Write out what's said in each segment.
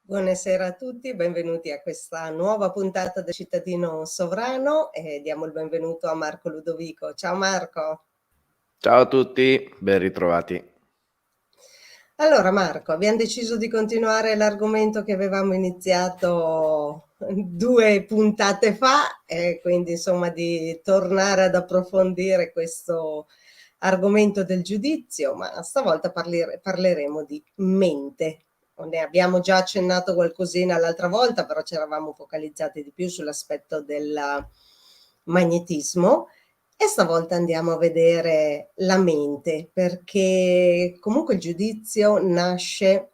Buonasera a tutti, benvenuti a questa nuova puntata del Cittadino Sovrano e diamo il benvenuto a Marco Ludovico. Ciao Marco. Ciao a tutti, ben ritrovati. Allora Marco, abbiamo deciso di continuare l'argomento che avevamo iniziato 2 puntate fa e quindi insomma di tornare ad approfondire questo argomento del giudizio, ma stavolta parleremo di mente. Ne abbiamo già accennato qualcosina l'altra volta, però ci eravamo focalizzati di più sull'aspetto del magnetismo e stavolta andiamo a vedere la mente, perché comunque il giudizio nasce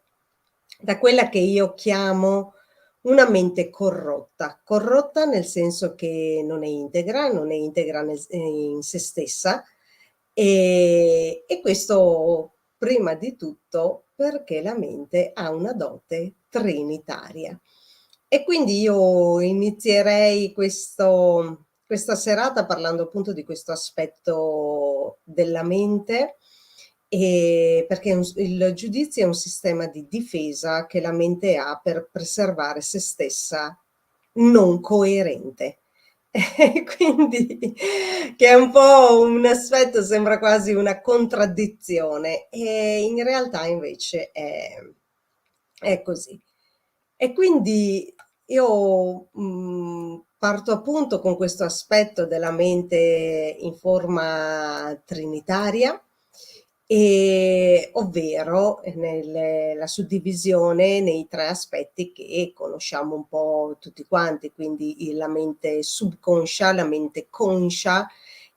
da quella che io chiamo una mente corrotta. Corrotta nel senso che non è integra in se stessa, e questo prima di tutto perché la mente ha una dote trinitaria. E quindi io inizierei questa serata parlando appunto di questo aspetto della mente, perché il giudizio è un sistema di difesa che la mente ha per preservare se stessa non coerente. E quindi che è un po' un aspetto, sembra quasi una contraddizione, e in realtà invece è così. E quindi io parto appunto con questo aspetto della mente in forma trinitaria, ovvero la suddivisione nei 3 aspetti che conosciamo un po' tutti quanti, quindi la mente subconscia, la mente conscia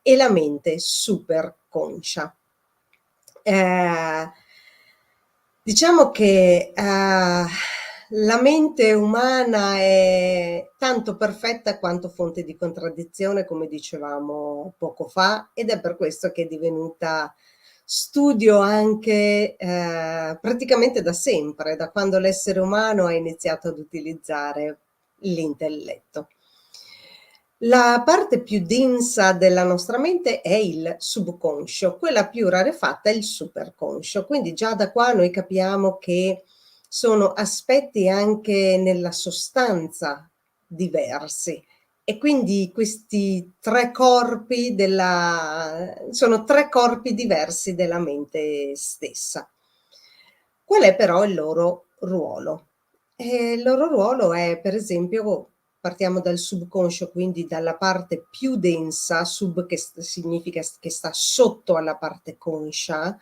e la mente superconscia. Eh, diciamo che la mente umana è tanto perfetta quanto fonte di contraddizione, come dicevamo poco fa, ed è per questo che è divenuta studio anche praticamente da sempre, da quando l'essere umano ha iniziato ad utilizzare l'intelletto. La parte più densa della nostra mente è il subconscio, quella più rarefatta è il superconscio, quindi già da qua noi capiamo che sono aspetti anche nella sostanza diversi, e quindi questi 3 corpi sono 3 corpi diversi della mente stessa. Qual è però il loro ruolo? Il loro ruolo è, per esempio, partiamo dal subconscio, quindi dalla parte più densa, sub che significa che sta sotto alla parte conscia,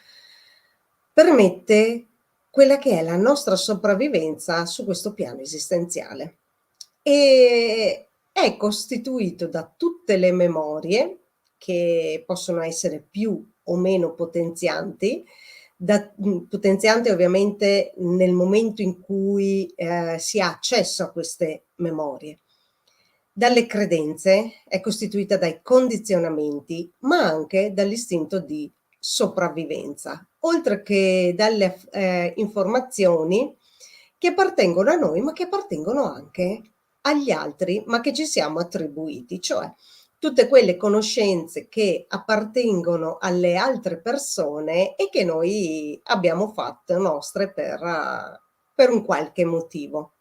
permette quella che è la nostra sopravvivenza su questo piano esistenziale. E è costituito da tutte le memorie che possono essere più o meno potenzianti, potenziante ovviamente nel momento in cui si ha accesso a queste memorie. Dalle credenze, è costituita dai condizionamenti, ma anche dall'istinto di sopravvivenza, oltre che dalle informazioni che appartengono a noi, ma che appartengono anche agli altri, ma che ci siamo attribuiti, cioè tutte quelle conoscenze che appartengono alle altre persone e che noi abbiamo fatto nostre per un qualche motivo.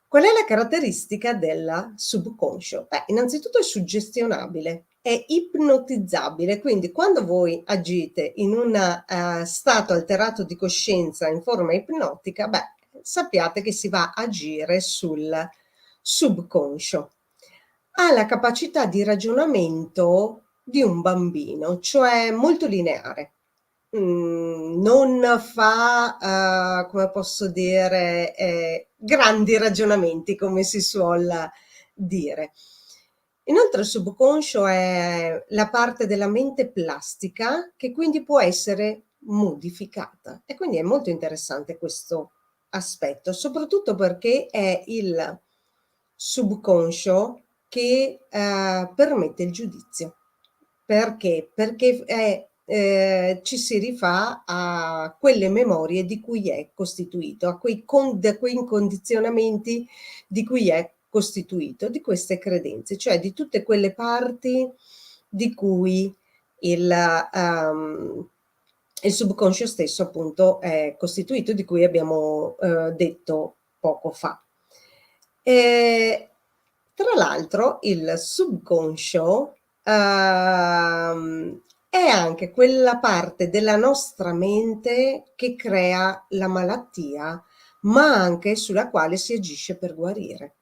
Qual è la caratteristica del subconscio? Beh, innanzitutto è suggestionabile, è ipnotizzabile, quindi quando voi agite in un stato alterato di coscienza in forma ipnotica, beh, sappiate che si va a agire sul subconscio. Ha la capacità di ragionamento di un bambino, cioè molto lineare. Non fa, come posso dire, grandi ragionamenti, come si suol dire. Inoltre il subconscio è la parte della mente plastica che quindi può essere modificata, e quindi è molto interessante questo aspetto, soprattutto perché è il subconscio che permette il giudizio. Perché? Perché ci si rifà a quelle memorie di cui è costituito, a quei condizionamenti di cui è costituito, di queste credenze, cioè di tutte quelle parti di cui il, il subconscio stesso appunto è costituito, di cui abbiamo detto poco fa. Tra l'altro il subconscio è anche quella parte della nostra mente che crea la malattia, ma anche sulla quale si agisce per guarire.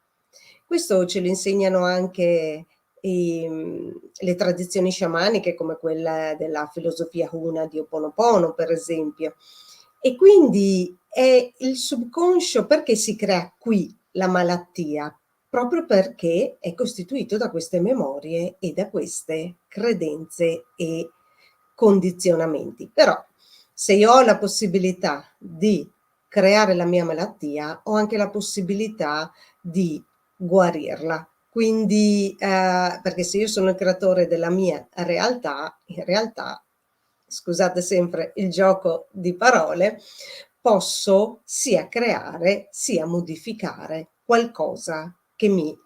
Questo ce lo insegnano anche le tradizioni sciamaniche, come quella della filosofia Huna di Ho'oponopono, per esempio. E quindi è il subconscio, perché si crea qui la malattia? Proprio perché è costituito da queste memorie e da queste credenze e condizionamenti. Però se io ho la possibilità di creare la mia malattia, ho anche la possibilità di guarirla. Quindi, perché se io sono il creatore della mia realtà, in realtà, scusate sempre il gioco di parole, posso sia creare sia modificare qualcosa che mi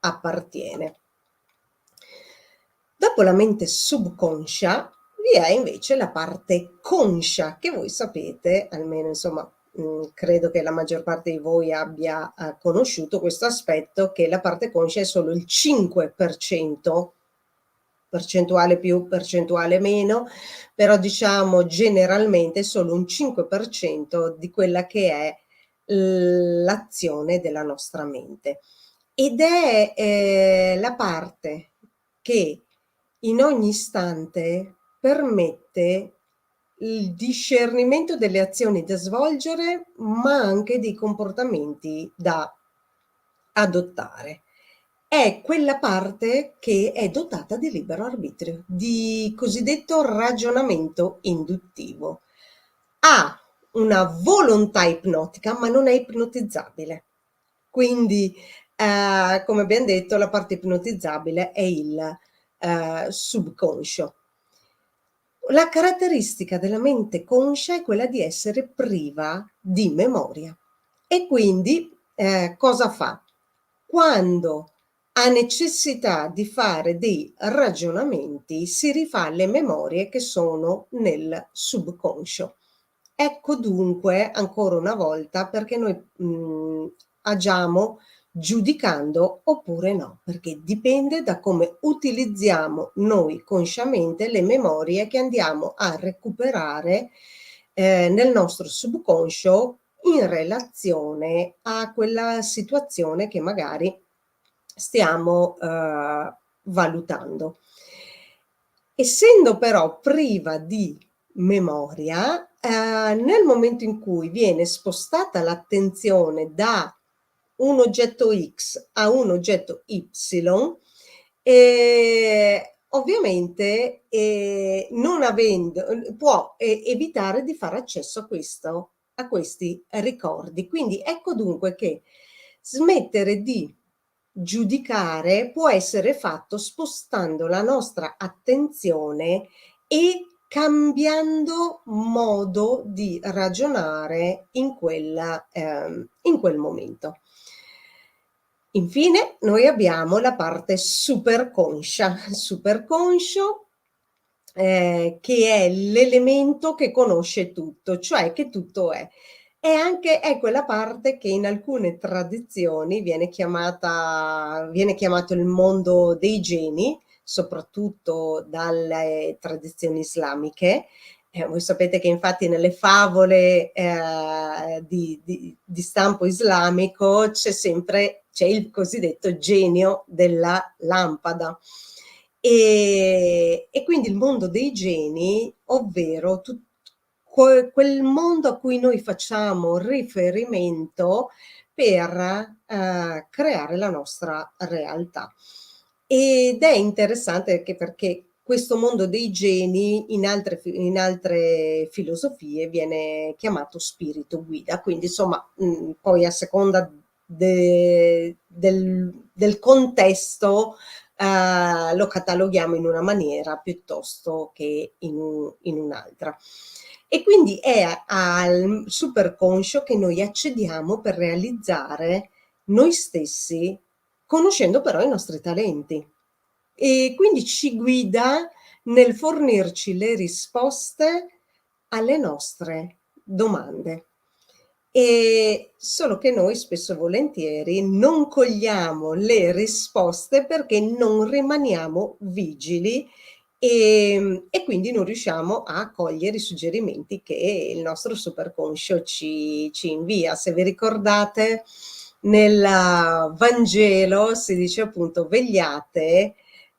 appartiene. Dopo la mente subconscia vi è invece la parte conscia, che voi sapete, almeno insomma credo che la maggior parte di voi abbia conosciuto questo aspetto, che la parte conscia è solo il 5%, percentuale più, percentuale meno, però diciamo generalmente solo un 5% di quella che è l'azione della nostra mente. Ed è la parte che in ogni istante permette il discernimento delle azioni da svolgere, ma anche dei comportamenti da adottare. È quella parte che è dotata di libero arbitrio, di cosiddetto ragionamento induttivo. Ha una volontà ipnotica, ma non è ipnotizzabile. Quindi, come abbiamo detto, la parte ipnotizzabile è il subconscio. La caratteristica della mente conscia è quella di essere priva di memoria. E quindi cosa fa? Quando ha necessità di fare dei ragionamenti, si rifà le memorie che sono nel subconscio. Ecco dunque, ancora una volta, perché noi agiamo giudicando oppure no, perché dipende da come utilizziamo noi consciamente le memorie che andiamo a recuperare nel nostro subconscio in relazione a quella situazione che magari stiamo valutando. Essendo però priva di memoria, nel momento in cui viene spostata l'attenzione da un oggetto X a un oggetto Y, ovviamente non avendo, può evitare di fare accesso a questi ricordi. Quindi ecco dunque che smettere di giudicare può essere fatto spostando la nostra attenzione e cambiando modo di ragionare in quel momento. Infine, noi abbiamo la parte superconscia, superconscio che è l'elemento che conosce tutto, cioè che tutto è. È quella parte che in alcune tradizioni viene chiamato il mondo dei geni, soprattutto dalle tradizioni islamiche. Voi sapete che infatti nelle favole di stampo islamico c'è il cosiddetto genio della lampada. E quindi il mondo dei geni, ovvero quel mondo a cui noi facciamo riferimento per creare la nostra realtà. Ed è interessante anche perché questo mondo dei geni in altre filosofie viene chiamato spirito guida, quindi insomma poi a seconda del contesto lo cataloghiamo in una maniera piuttosto che in un'altra. E quindi è al superconscio che noi accediamo per realizzare noi stessi, conoscendo però i nostri talenti. E quindi ci guida nel fornirci le risposte alle nostre domande. E solo che noi spesso e volentieri non cogliamo le risposte perché non rimaniamo vigili e quindi non riusciamo a cogliere i suggerimenti che il nostro superconscio ci invia. Se vi ricordate, nel Vangelo si dice appunto vegliate,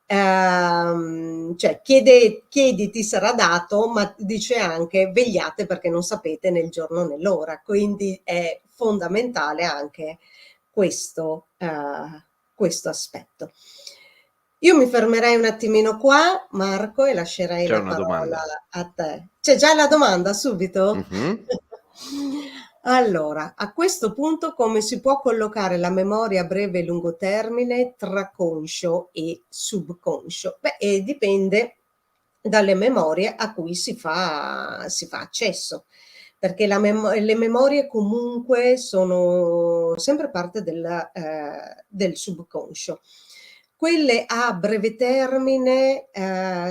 cioè chiedi ti sarà dato, ma dice anche vegliate perché non sapete né il giorno né l'ora, quindi è fondamentale anche questo aspetto. Io mi fermerei un attimino qua, Marco, e lascerei C'è la una parola domanda. a te. C'è già la domanda subito? Mhm. Allora, a questo punto come si può collocare la memoria a breve e lungo termine tra conscio e subconscio? Beh, dipende dalle memorie a cui si fa accesso, perché le memorie comunque sono sempre parte del subconscio. Quelle a breve termine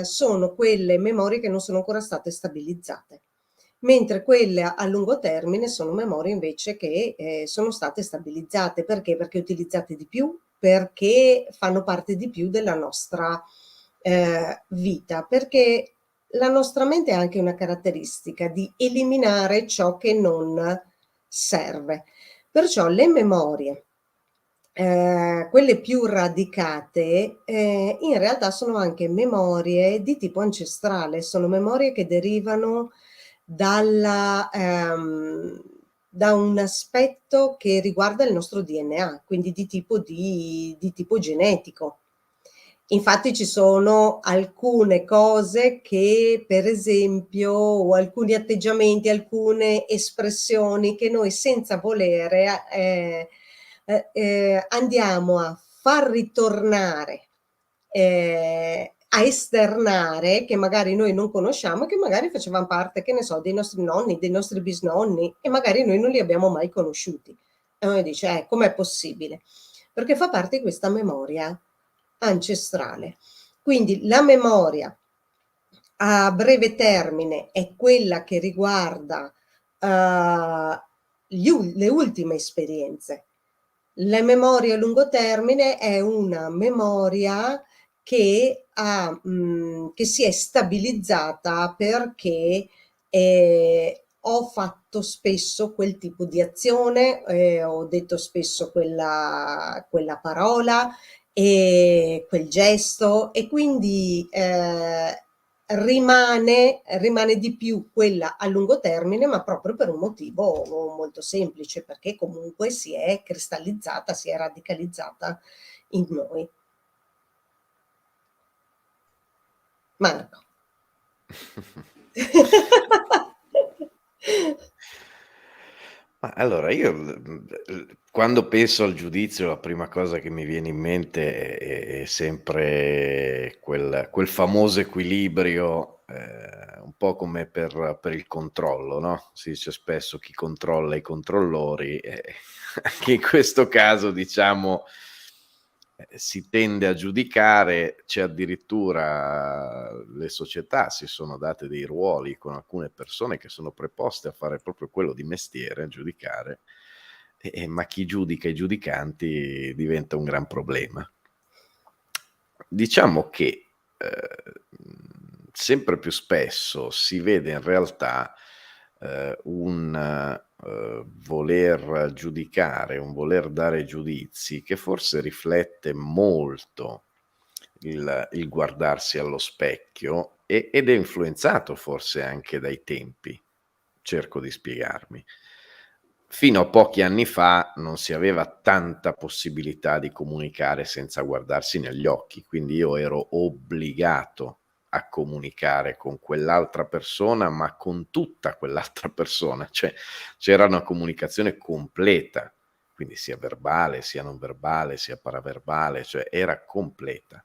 sono quelle memorie che non sono ancora state stabilizzate, mentre quelle a lungo termine sono memorie invece che sono state stabilizzate. Perché? Perché utilizzate di più, perché fanno parte di più della nostra vita, perché la nostra mente ha anche una caratteristica di eliminare ciò che non serve. Perciò le memorie, quelle più radicate, in realtà sono anche memorie di tipo ancestrale, sono memorie che derivano da un aspetto che riguarda il nostro DNA, quindi di tipo genetico. Infatti ci sono alcune cose che, per esempio, o alcuni atteggiamenti, alcune espressioni che noi senza volere andiamo a far ritornare, a esternare, che magari noi non conosciamo, che magari facevano parte, che ne so, dei nostri nonni, dei nostri bisnonni, e magari noi non li abbiamo mai conosciuti. E uno dice, com'è possibile? Perché fa parte di questa memoria ancestrale. Quindi la memoria a breve termine è quella che riguarda le ultime esperienze. La memoria a lungo termine è una memoria che si è stabilizzata perché ho fatto spesso quel tipo di azione, ho detto spesso quella parola e quel gesto, e quindi rimane di più quella a lungo termine, ma proprio per un motivo molto semplice, perché comunque si è cristallizzata, si è radicalizzata in noi. Marco. Ma allora io quando penso al giudizio la prima cosa che mi viene in mente è sempre quel famoso equilibrio, un po' come per il controllo, no, si dice spesso: "Chi controlla i controllori", e anche in questo caso diciamo, si tende a giudicare, c'è addirittura le società si sono date dei ruoli con alcune persone che sono preposte a fare proprio quello di mestiere, giudicare, ma chi giudica i giudicanti diventa un gran problema. Diciamo che, sempre più spesso si vede in realtà, voler giudicare, un voler dare giudizi che forse riflette molto il guardarsi allo specchio ed è influenzato forse anche dai tempi. Cerco di spiegarmi. Fino a pochi anni fa non si aveva tanta possibilità di comunicare senza guardarsi negli occhi, quindi io ero obbligato a comunicare con quell'altra persona, ma con tutta quell'altra persona, cioè c'era una comunicazione completa, quindi sia verbale, sia non verbale, sia paraverbale, cioè era completa.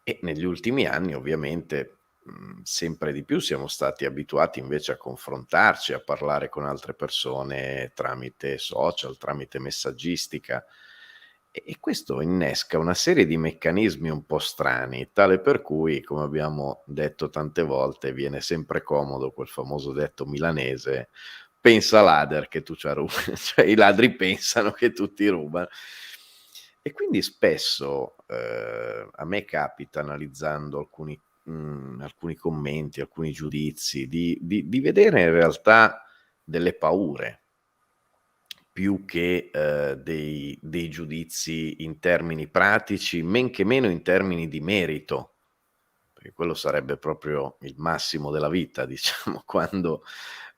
E negli ultimi anni ovviamente, sempre di più siamo stati abituati invece a confrontarci, a parlare con altre persone tramite social, tramite messaggistica E questo innesca una serie di meccanismi un po' strani, tale per cui, come abbiamo detto tante volte, viene sempre comodo quel famoso detto milanese: "Pensa ladder che tu c'ha ru" cioè i ladri pensano che tu ti rubano. E quindi spesso, a me capita analizzando alcuni commenti, alcuni giudizi, di vedere in realtà delle paure più che, dei giudizi in termini pratici, men che meno in termini di merito, perché quello sarebbe proprio il massimo della vita, diciamo, quando,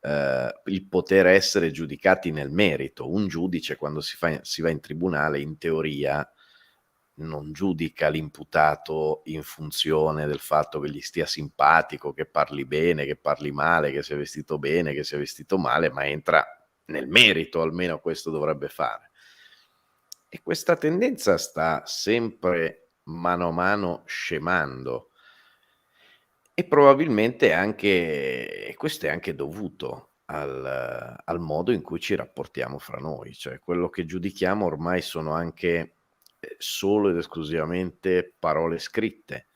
il poter essere giudicati nel merito. Un giudice quando si va in tribunale in teoria non giudica l'imputato in funzione del fatto che gli stia simpatico, che parli bene, che parli male, che sia vestito bene, che sia vestito male, ma entra nel merito, almeno questo dovrebbe fare. E questa tendenza sta sempre mano a mano scemando e probabilmente anche e questo è anche dovuto al modo in cui ci rapportiamo fra noi, cioè quello che giudichiamo ormai sono anche, solo ed esclusivamente parole scritte.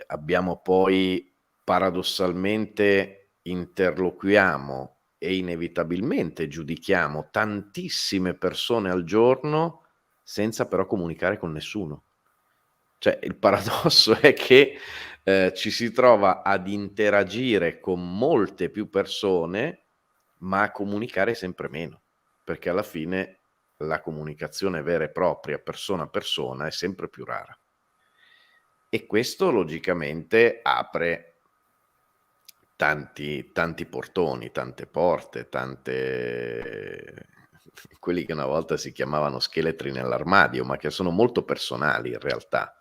Abbiamo poi paradossalmente interloquiamo e inevitabilmente giudichiamo tantissime persone al giorno senza però comunicare con nessuno. Cioè il paradosso è che, ci si trova ad interagire con molte più persone, ma a comunicare sempre meno, perché alla fine la comunicazione vera e propria, persona a persona, è sempre più rara. E questo logicamente apre tanti portoni, tante porte, tante quelli che una volta si chiamavano scheletri nell'armadio, ma che sono molto personali in realtà,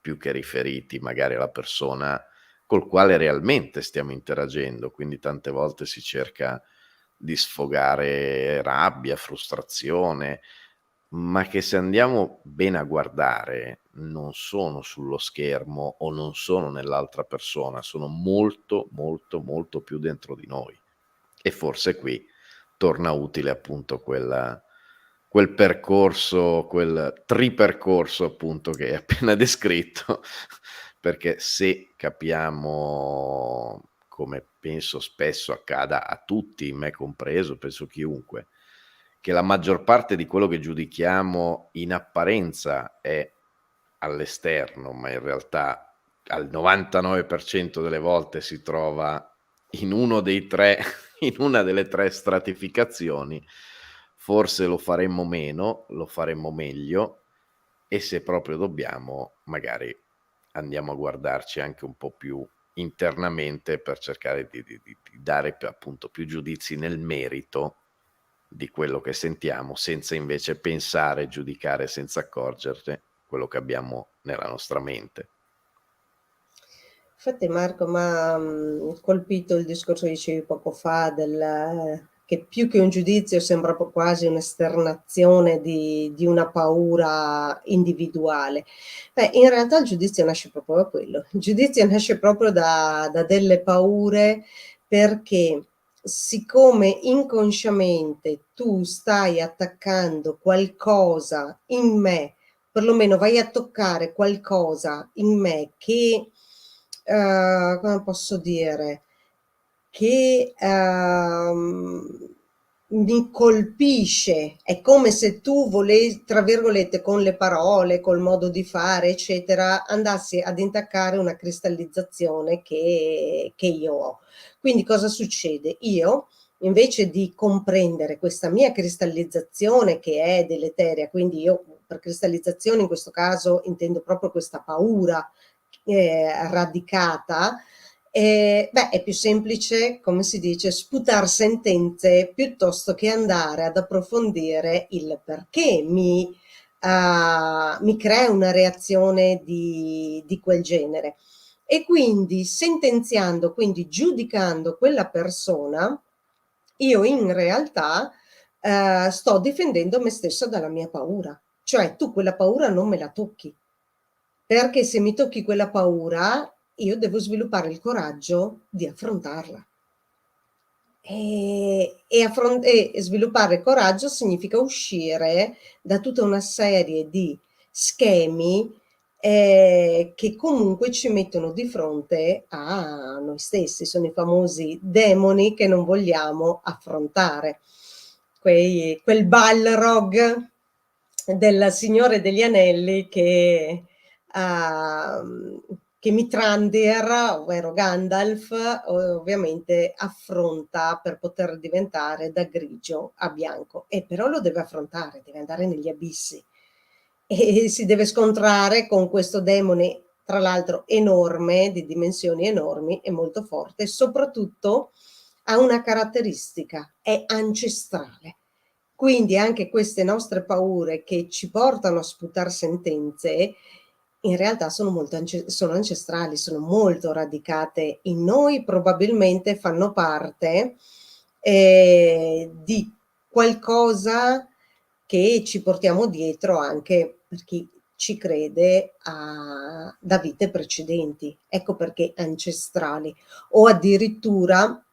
più che riferiti magari alla persona col quale realmente stiamo interagendo. Quindi tante volte si cerca di sfogare rabbia, frustrazione, ma che se andiamo bene a guardare non sono sullo schermo o non sono nell'altra persona, sono molto, molto, molto più dentro di noi. E forse qui torna utile appunto quel percorso, quel tripercorso appunto che hai appena descritto, perché se capiamo, come penso spesso accada a tutti, me compreso, penso chiunque, che la maggior parte di quello che giudichiamo in apparenza è all'esterno, ma in realtà al 99% delle volte si trova in uno dei 3 in una delle 3 stratificazioni, forse lo faremmo meno, lo faremmo meglio e se proprio dobbiamo, magari andiamo a guardarci anche un po' più internamente per cercare di dare appunto più giudizi nel merito di quello che sentiamo, senza invece pensare e giudicare senza accorgerne quello che abbiamo nella nostra mente. Infatti Marco m'ha colpito il discorso che dicevi poco fa che più che un giudizio sembra quasi un'esternazione di una paura individuale. Beh, in realtà il giudizio nasce proprio da quello. Il giudizio nasce proprio da delle paure perché siccome inconsciamente tu stai attaccando qualcosa in me, perlomeno vai a toccare qualcosa in me che come posso dire, che, mi colpisce. È come se tu tra virgolette, con le parole, col modo di fare, eccetera, andassi ad intaccare una cristallizzazione che io ho. Quindi cosa succede? Io, invece di comprendere questa mia cristallizzazione che è deleteria, quindi io per cristallizzazione in questo caso intendo proprio questa paura radicata, beh, è più semplice, come si dice, sputar sentenze piuttosto che andare ad approfondire il perché mi crea una reazione di quel genere. E quindi sentenziando, quindi giudicando quella persona, io in realtà sto difendendo me stessa dalla mia paura. Cioè tu quella paura non me la tocchi, perché se mi tocchi quella paura io devo sviluppare il coraggio di affrontarla. E sviluppare coraggio significa uscire da tutta una serie di schemi, che comunque ci mettono di fronte a noi stessi. Sono i famosi demoni che non vogliamo affrontare. Quel Balrog del Signore degli Anelli che Mithrandir, ovvero Gandalf, ovviamente affronta per poter diventare da grigio a bianco. E però lo deve affrontare, deve andare negli abissi e si deve scontrare con questo demone, tra l'altro enorme, di dimensioni enormi e molto forte. Soprattutto ha una caratteristica: è ancestrale. Quindi anche queste nostre paure che ci portano a sputar sentenze, in realtà sono ancestrali, sono molto radicate in noi, probabilmente fanno parte, di qualcosa che ci portiamo dietro anche per chi ci crede da vite precedenti. Ecco perché ancestrali. O addirittura,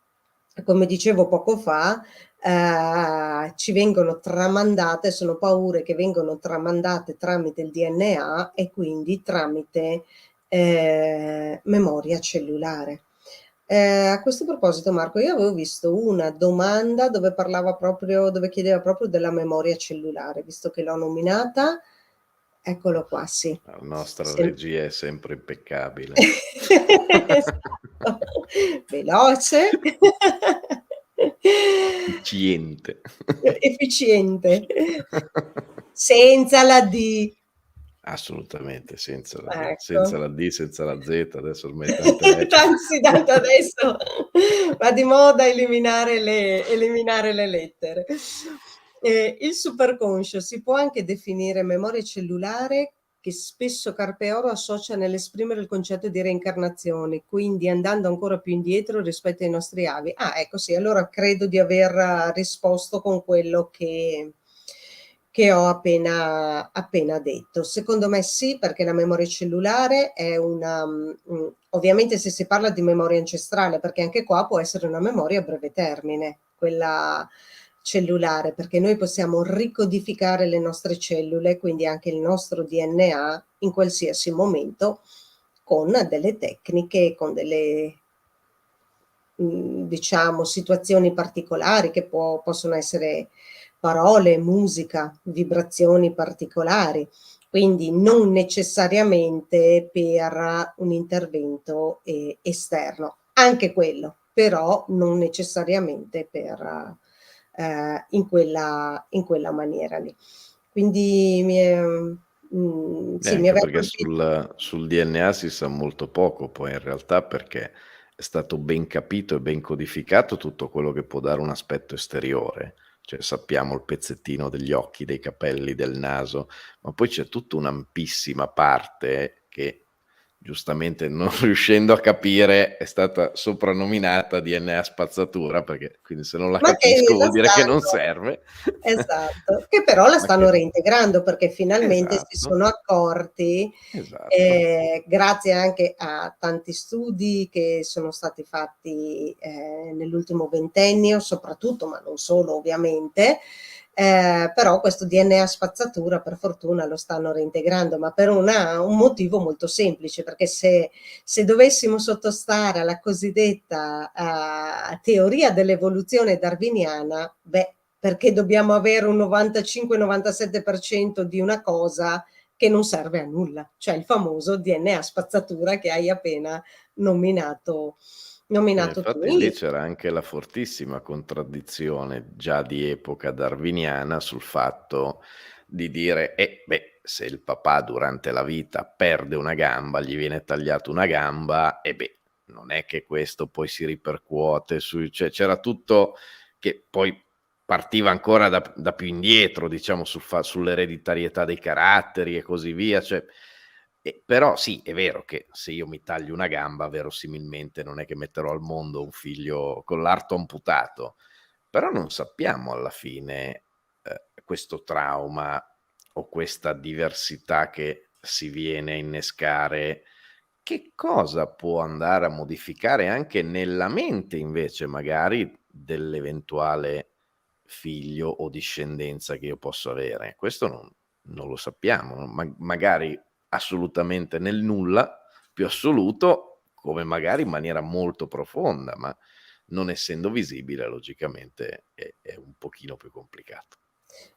come dicevo poco fa, ci vengono tramandate, sono paure che vengono tramandate tramite il DNA e quindi tramite memoria cellulare. A questo proposito, Marco, io avevo visto una domanda dove chiedeva proprio della memoria cellulare, visto che l'ho nominata, eccolo qua, sì. La nostra Sem- regia è sempre impeccabile. Esatto. Veloce. Efficiente. Efficiente. Senza la D. Assolutamente, senza la D, senza Ecco. la D, senza la Z, adesso ormai tante Sì, tanto adesso va di moda eliminare le lettere. Il superconscio si può anche definire memoria cellulare, che spesso Carpe Oro associa nell'esprimere il concetto di reincarnazione, quindi andando ancora più indietro rispetto ai nostri avi. Ah, ecco sì, allora credo di aver risposto con quello che ho appena detto. Secondo me sì, perché la memoria cellulare è ovviamente se si parla di memoria ancestrale, perché anche qua può essere una memoria a breve termine, quella cellulare, perché noi possiamo ricodificare le nostre cellule, quindi anche il nostro DNA, in qualsiasi momento, con delle tecniche, con delle diciamo situazioni particolari che possono essere parole, musica, vibrazioni particolari, quindi non necessariamente per un intervento esterno, anche quello, però non necessariamente in quella maniera lì. Quindi sì, mi Anche aveva perché colpito. sul DNA si sa molto poco poi in realtà, perché è stato ben capito e ben codificato tutto quello che può dare un aspetto esteriore. Cioè sappiamo il pezzettino degli occhi, dei capelli, del naso, ma poi c'è tutta un'ampissima parte che giustamente non riuscendo a capire è stata soprannominata DNA spazzatura, perché quindi se non la Ma che capisco la vuol dire che non stanno serve. Esatto, che però la Ma che stanno reintegrando perché finalmente si esatto, sono accorti, esatto. grazie anche a tanti studi che sono stati fatti, nell'ultimo ventennio soprattutto, ma non solo ovviamente, però questo DNA spazzatura per fortuna lo stanno reintegrando, ma per un motivo molto semplice, perché se dovessimo sottostare alla cosiddetta teoria dell'evoluzione darwiniana, beh, perché dobbiamo avere un 95-97% di una cosa che non serve a nulla, cioè il famoso DNA spazzatura che hai appena nominato, tu. Infatti lì c'era anche la fortissima contraddizione, già di epoca darwiniana, sul fatto di dire: beh, se il papà durante la vita perde una gamba, gli viene tagliata una gamba, beh, non è che questo poi si ripercuote sui cioè c'era tutto che poi partiva ancora da più indietro, diciamo, sull'ereditarietà dei caratteri e così via, cioè però sì, è vero che se io mi taglio una gamba, verosimilmente non è che metterò al mondo un figlio con l'arto amputato, però non sappiamo alla fine, questo trauma o questa diversità che si viene a innescare, che cosa può andare a modificare anche nella mente invece magari dell'eventuale figlio o discendenza che io posso avere. Questo non lo sappiamo, no? Magari assolutamente nel nulla più assoluto, come magari in maniera molto profonda, ma non essendo visibile, logicamente è un pochino più complicato.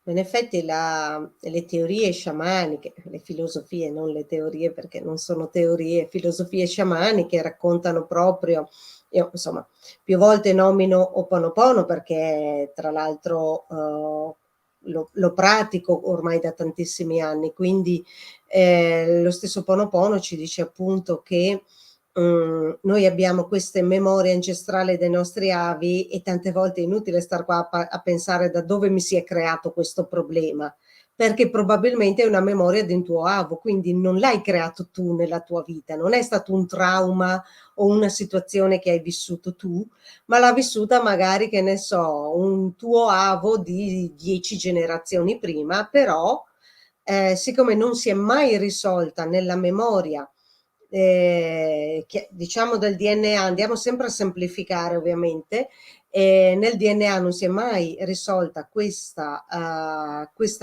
In effetti le teorie sciamaniche, le filosofie, non le teorie perché non sono teorie, filosofie sciamaniche raccontano proprio, io insomma più volte nomino Ho'oponopono perché tra l'altro lo pratico ormai da tantissimi anni, quindi lo stesso Ho'oponopono ci dice appunto che noi abbiamo queste memorie ancestrali dei nostri avi e tante volte è inutile star qua a pensare da dove mi si è creato questo problema, perché probabilmente è una memoria di un tuo avo, quindi non l'hai creato tu nella tua vita, non è stato un trauma o una situazione che hai vissuto tu, ma l'ha vissuta magari, che ne so, un tuo avo di 10 generazioni prima, però siccome non si è mai risolta nella memoria diciamo del DNA, andiamo sempre a semplificare ovviamente, nel DNA non si è mai risolta questa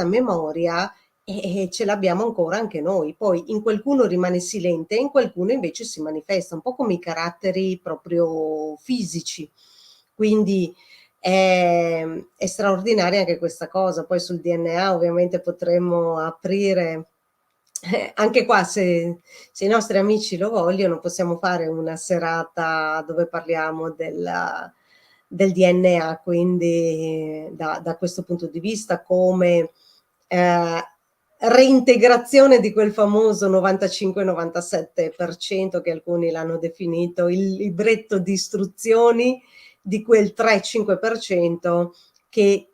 memoria e ce l'abbiamo ancora anche noi. Poi in qualcuno rimane silente, in qualcuno invece si manifesta, un po' come i caratteri proprio fisici. Quindi è straordinaria anche questa cosa. Poi sul DNA ovviamente potremmo aprire anche qua, se i nostri amici lo vogliono, possiamo fare una serata dove parliamo del DNA, quindi da questo punto di vista come reintegrazione di quel famoso 95-97% che alcuni l'hanno definito il libretto di istruzioni di quel 3-5% che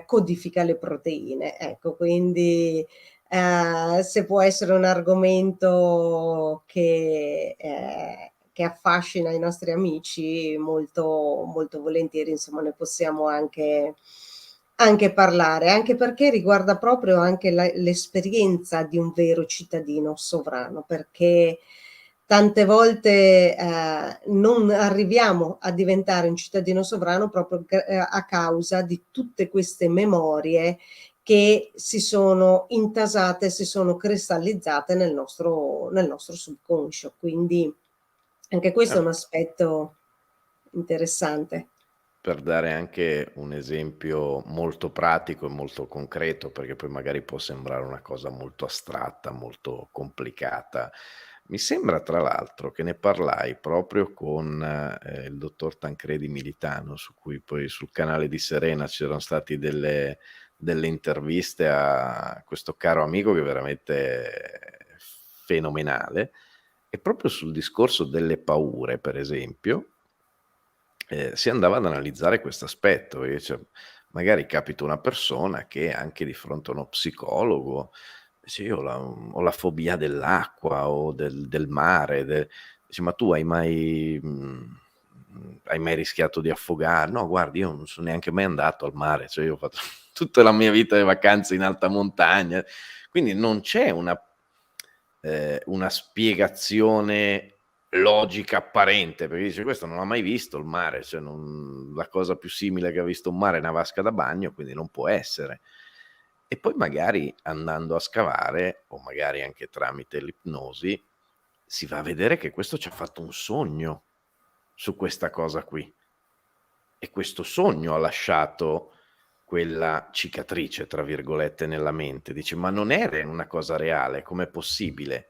codifica le proteine. Ecco, quindi se può essere un argomento che affascina i nostri amici, molto, molto volentieri, insomma, ne possiamo anche parlare, anche perché riguarda proprio anche l'esperienza di un vero cittadino sovrano, perché tante volte non arriviamo a diventare un cittadino sovrano proprio a causa di tutte queste memorie che si sono intasate, si sono cristallizzate nel nostro subconscio. Quindi anche questo è un aspetto interessante. Per dare anche un esempio molto pratico e molto concreto, perché poi magari può sembrare una cosa molto astratta, molto complicata. Mi sembra tra l'altro che ne parlai proprio con, il dottor Tancredi Militano, su cui poi sul canale di Serena c'erano stati delle interviste a questo caro amico che è veramente fenomenale, e proprio sul discorso delle paure, per esempio, si andava ad analizzare questo aspetto, e cioè, magari capita una persona che anche di fronte a uno psicologo dice: "Io ho la fobia dell'acqua o del mare", dice: "Ma tu hai mai rischiato di affogare?" "No, guardi, io non sono neanche mai andato al mare, cioè io ho fatto tutta la mia vita le vacanze in alta montagna." Quindi non c'è una spiegazione logica apparente, perché dice: "Questo non ha mai visto il mare, cioè la cosa più simile che ha visto un mare è una vasca da bagno, quindi non può essere." E poi magari andando a scavare, o magari anche tramite l'ipnosi, si va a vedere che questo c'ha fatto un sogno su questa cosa qui, e questo sogno ha lasciato quella "cicatrice" tra virgolette nella mente. Dice: "Ma non era una cosa reale, com'è possibile?"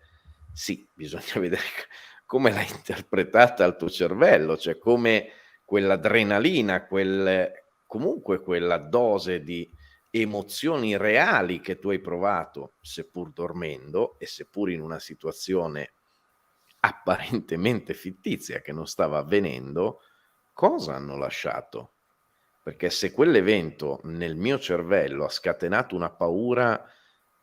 Sì, bisogna vedere come l'hai interpretata il tuo cervello, cioè come quell'adrenalina, comunque quella dose di emozioni reali che tu hai provato, seppur dormendo e seppur in una situazione apparentemente fittizia che non stava avvenendo, cosa hanno lasciato? Perché se quell'evento nel mio cervello ha scatenato una paura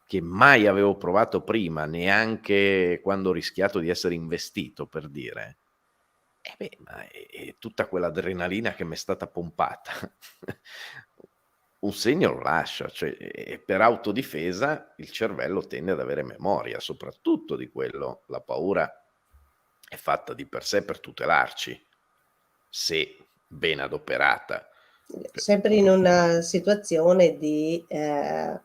che mai avevo provato prima, neanche quando ho rischiato di essere investito, per dire, eh beh, ma è tutta quell'adrenalina che m'è stata pompata, un segno lo lascia, cioè, e per autodifesa il cervello tende ad avere memoria, soprattutto di quello. La paura è fatta di per sé per tutelarci. Se ben adoperata. Sempre in una situazione di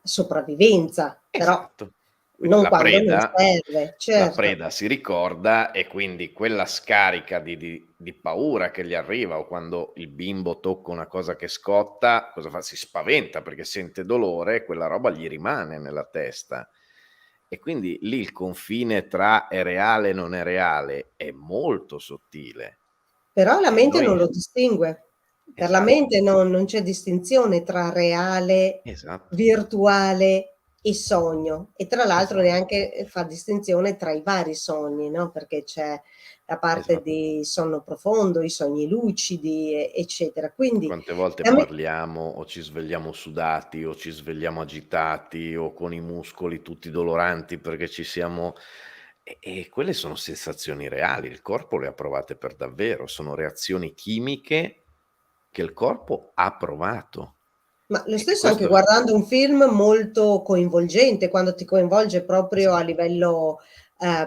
sopravvivenza, però Esatto. Quindi non quando non serve, la certo. preda si ricorda e quindi quella scarica di paura che gli arriva o quando il bimbo tocca una cosa che scotta, cosa fa? Si spaventa perché sente dolore e quella roba gli rimane nella testa. E quindi lì il confine tra è reale e non è reale è molto sottile Però la e mente non noi lo distingue. Per la esatto, mente non c'è distinzione tra reale, esatto, virtuale e sogno. E tra l'altro esatto, neanche fa distinzione tra i vari sogni, no? Perché c'è la parte esatto. di sonno profondo, i sogni lucidi, eccetera. Quindi Quante volte la me- parliamo o ci svegliamo sudati o ci svegliamo agitati o con i muscoli tutti doloranti perché ci siamo e quelle sono sensazioni reali, il corpo le ha provate per davvero, sono reazioni chimiche che il corpo ha provato. Ma lo E stesso anche questo guardando un film molto coinvolgente, quando ti coinvolge proprio a esatto, livello,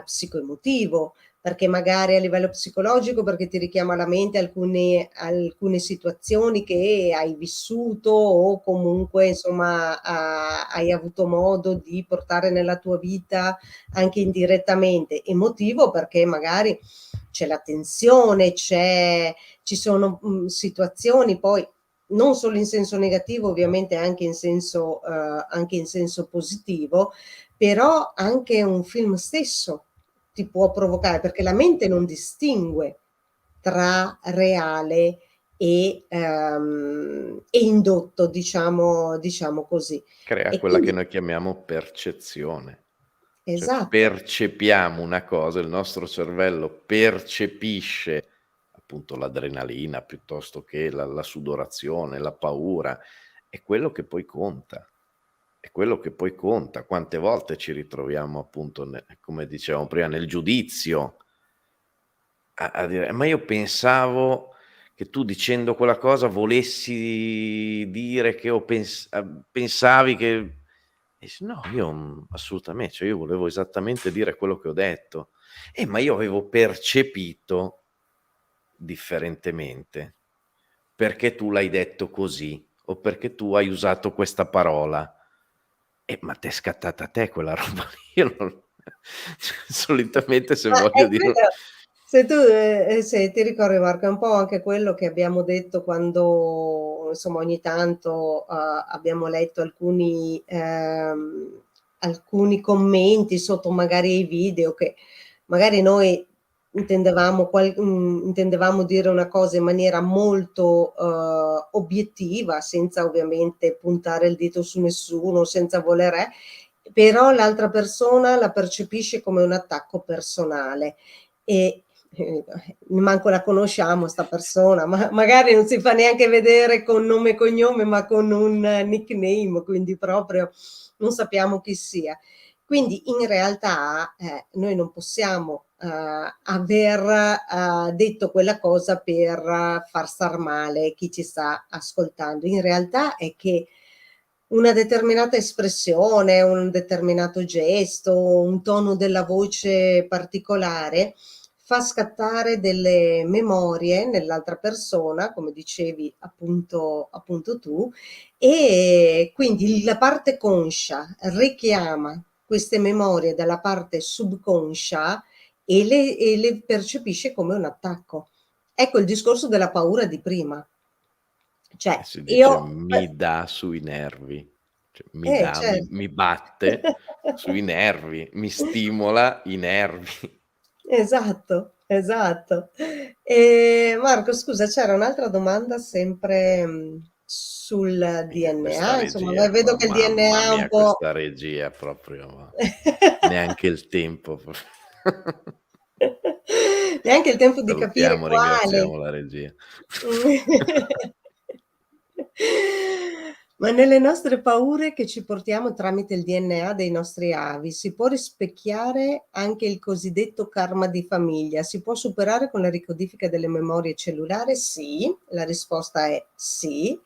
psicoemotivo, perché magari a livello psicologico, perché ti richiama alla mente alcune situazioni che hai vissuto o comunque insomma hai avuto modo di portare nella tua vita anche indirettamente. Emotivo perché magari c'è la tensione, ci sono, situazioni poi non solo in senso negativo, ovviamente anche in senso positivo, però anche un film stesso ti può provocare, perché la mente non distingue tra reale e indotto, diciamo così. crea E quella che quindi noi chiamiamo percezione. Cioè esatto. percepiamo una cosa, il nostro cervello percepisce appunto l'adrenalina piuttosto che la sudorazione, la paura, è quello che poi conta, è quello che poi conta. Quante volte ci ritroviamo appunto come dicevamo prima, nel giudizio a dire: "Ma io pensavo che tu dicendo quella cosa volessi dire che pensavi che" e dici: "No, io, cioè io volevo esattamente dire quello che ho detto". Ma io avevo percepito differentemente, perché tu l'hai detto così, o perché tu hai usato questa parola. Ma t'è scattata a te quella roba lì, io non solitamente se Ma voglio è dirlo quello se tu se ti ricordi Marco, è un po' anche quello che abbiamo detto quando, insomma, ogni tanto, abbiamo letto alcuni commenti sotto magari ai video che magari noi intendevamo dire una cosa in maniera molto, obiettiva, senza ovviamente puntare il dito su nessuno, senza voler però l'altra persona la percepisce come un attacco personale e manco la conosciamo sta persona, ma magari non si fa neanche vedere con nome e cognome, ma con un nickname, quindi proprio non sappiamo chi sia. Quindi in realtà noi non possiamo aver detto quella cosa per far star male chi ci sta ascoltando. In realtà è che una determinata espressione, un determinato gesto, un tono della voce particolare fa scattare delle memorie nell'altra persona, come dicevi appunto tu, e quindi la parte conscia richiama queste memorie dalla parte subconscia e le percepisce come un attacco. Ecco il discorso della paura di prima. e Cioè, si dice: io "Mi dà sui nervi", cioè mi dà, certo. mi batte sui nervi, mi stimola i nervi. Esatto, esatto. Marco scusa, c'era un'altra domanda sempre, sul Questa DNA, insomma, regia vedo qua, che il mamma DNA è un mia, po' questa regia proprio neanche il tempo neanche il tempo di capire salutiamo, quale. ringraziamo la regia. Ma nelle nostre paure che ci portiamo tramite il DNA dei nostri avi, si può rispecchiare anche il cosiddetto karma di famiglia? Si può superare con la ricodifica delle memorie cellulari? Sì, la risposta è sì.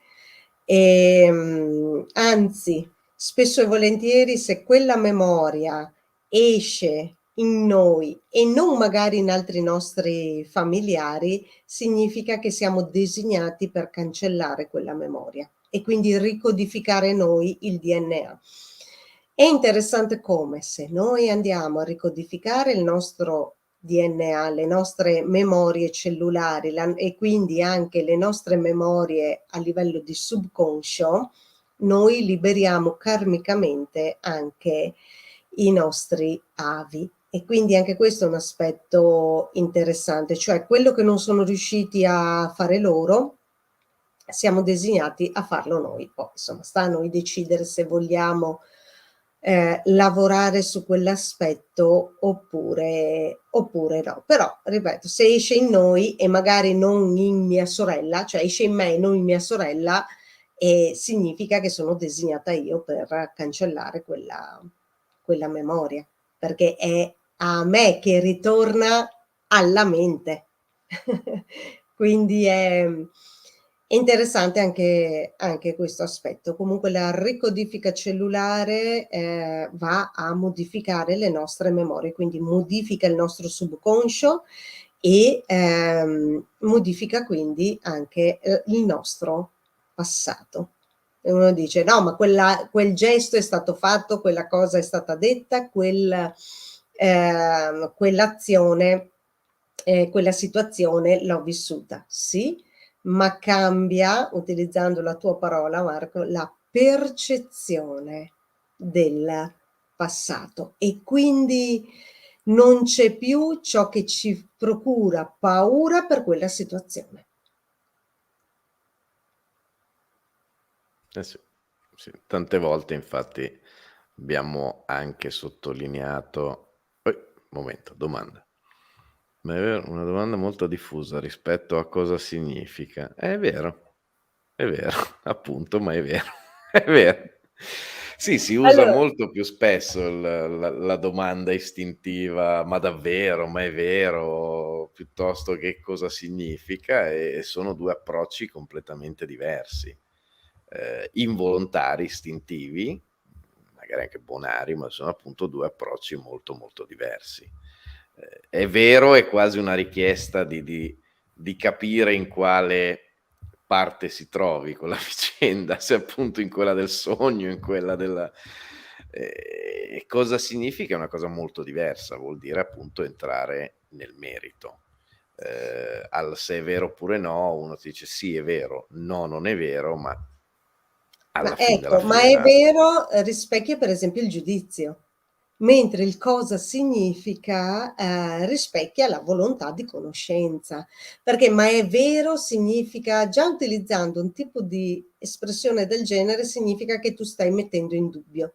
Anzi, spesso e volentieri se quella memoria esce in noi e non magari in altri nostri familiari, significa che siamo designati per cancellare quella memoria e quindi ricodificare noi il DNA. È interessante come se noi andiamo a ricodificare il nostro DNA, le nostre memorie cellulari e quindi anche le nostre memorie a livello di subconscio, noi liberiamo karmicamente anche i nostri avi. E quindi anche questo è un aspetto interessante, cioè quello che non sono riusciti a fare loro, siamo designati a farlo noi. Poi insomma sta a noi decidere se vogliamo lavorare su quell'aspetto oppure no. Però, ripeto, se esce in noi e magari non in mia sorella, cioè esce in me e non in mia sorella, significa che sono designata io per cancellare quella memoria, perché è a me che ritorna alla mente. Quindi è interessante anche questo aspetto. Comunque la ricodifica cellulare va a modificare le nostre memorie, quindi modifica il nostro subconscio e modifica quindi anche il nostro passato. E uno dice: no, ma quel gesto è stato fatto, quella cosa è stata detta, quell'azione, quella situazione l'ho vissuta. Sì, ma cambia, utilizzando la tua parola Marco, la percezione del passato e quindi non c'è più ciò che ci procura paura per quella situazione. Sì, sì. Tante volte infatti abbiamo anche sottolineato momento, domanda. Ma è vero, una domanda molto diffusa rispetto a cosa significa. È vero, appunto, ma è vero, è vero. Sì, si usa Allora, molto più spesso la domanda istintiva: "Ma davvero? Ma è vero?" Piuttosto che "cosa significa?" E sono 2 approcci completamente diversi, involontari, istintivi, magari anche bonari, ma sono appunto 2 approcci molto, molto diversi. È vero, è quasi una richiesta di capire in quale parte si trovi con la vicenda, se appunto in quella del sogno, in quella della cosa significa è una cosa molto diversa, vuol dire appunto entrare nel merito. Al se è vero oppure no, uno ti dice: "Sì, è vero", "No, non è vero", ma alla ma fin della ecco, ma è fiera vero, rispecchia per esempio il giudizio, mentre il cosa significa, rispecchia la volontà di conoscenza. Perché "ma è vero" significa già utilizzando un tipo di espressione del genere, significa che tu stai mettendo in dubbio.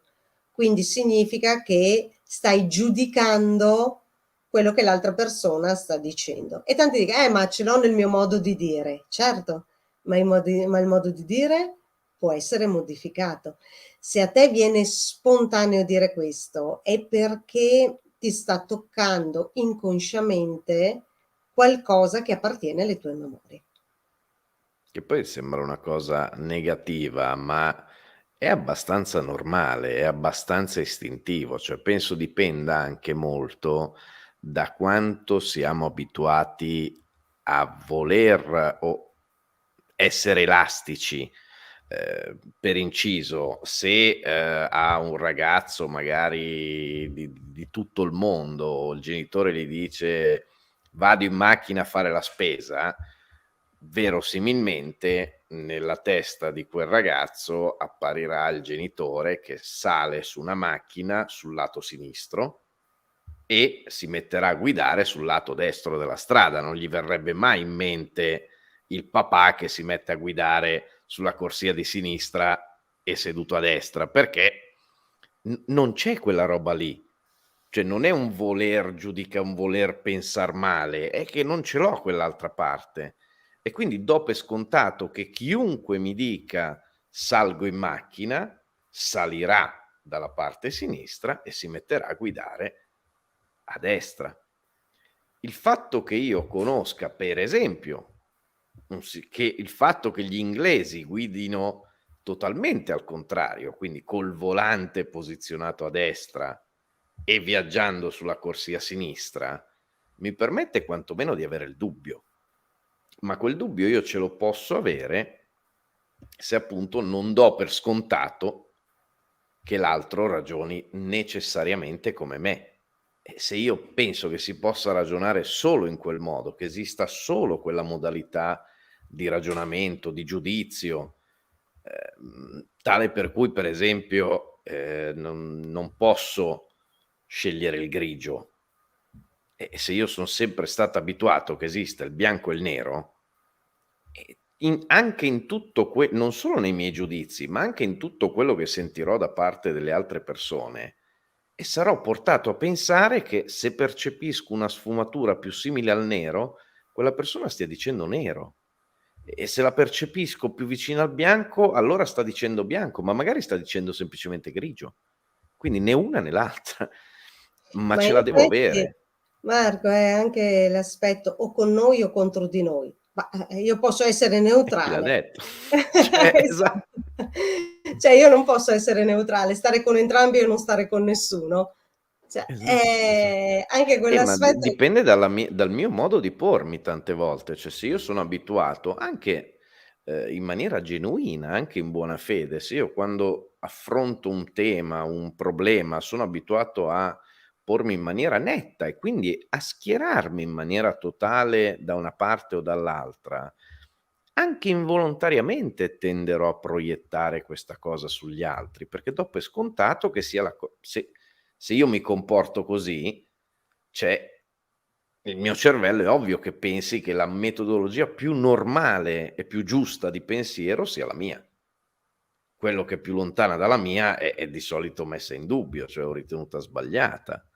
Quindi significa che stai giudicando quello che l'altra persona sta dicendo. E tanti dicono: ma ce l'ho nel mio modo di dire". Certo, ma il modo di dire può essere modificato. Se a te viene spontaneo dire questo, è perché ti sta toccando inconsciamente qualcosa che appartiene alle tue memorie. che poi sembra una cosa negativa, ma è abbastanza normale, è abbastanza istintivo, cioè penso dipenda anche molto da quanto siamo abituati a voler o essere elastici. Per inciso, se, a un ragazzo magari di tutto il mondo, il genitore gli dice: "Vado in macchina a fare la spesa", verosimilmente nella testa di quel ragazzo apparirà il genitore che sale su una macchina sul lato sinistro e si metterà a guidare sul lato destro della strada. Non gli verrebbe mai in mente il papà che si mette a guidare sulla corsia di sinistra e seduto a destra, perché non c'è quella roba lì. Cioè non è un voler un voler pensar male, è che non ce l'ho quell'altra parte. E quindi do per scontato che chiunque mi dica: "Salgo in macchina", salirà dalla parte sinistra e si metterà a guidare a destra. Il fatto che io conosca, per esempio, che il fatto che gli inglesi guidino totalmente al contrario, quindi col volante posizionato a destra e viaggiando sulla corsia sinistra mi permette quantomeno di avere il dubbio, ma quel dubbio io ce lo posso avere se appunto non do per scontato che l'altro ragioni necessariamente come me. E se io penso che si possa ragionare solo in quel modo, che esista solo quella modalità di ragionamento, di giudizio, tale per cui per esempio non posso scegliere il grigio, e se io sono sempre stato abituato che esista il bianco e il nero, anche in tutto non solo nei miei giudizi, ma anche in tutto quello che sentirò da parte delle altre persone, e sarò portato a pensare che se percepisco una sfumatura più simile al nero, quella persona stia dicendo nero. E se la percepisco più vicina al bianco, allora sta dicendo bianco, ma magari sta dicendo semplicemente grigio. Quindi né una né l'altra, ma Ma ce in la devo effetti, avere. Marco, è anche l'aspetto o con noi o contro di noi. Ma io posso essere E chi l'ha neutrale. detto? Cioè, Esatto. Cioè, io non posso essere neutrale, stare con entrambi e non stare con nessuno. Cioè, esatto. anche Ma quell'aspetto. dipende dal mio modo di pormi tante volte, cioè se io sono abituato anche in maniera genuina, anche in buona fede, se io quando affronto un tema, un problema, sono abituato a pormi in maniera netta e quindi a schierarmi in maniera totale da una parte o dall'altra, anche involontariamente tenderò a proiettare questa cosa sugli altri, perché do per scontato che sia se io mi comporto così, c'è il mio cervello è ovvio che pensi che la metodologia più normale e più giusta di pensiero sia la mia. Quello che è più lontana dalla mia è di solito messa in dubbio, cioè o ritenuta sbagliata.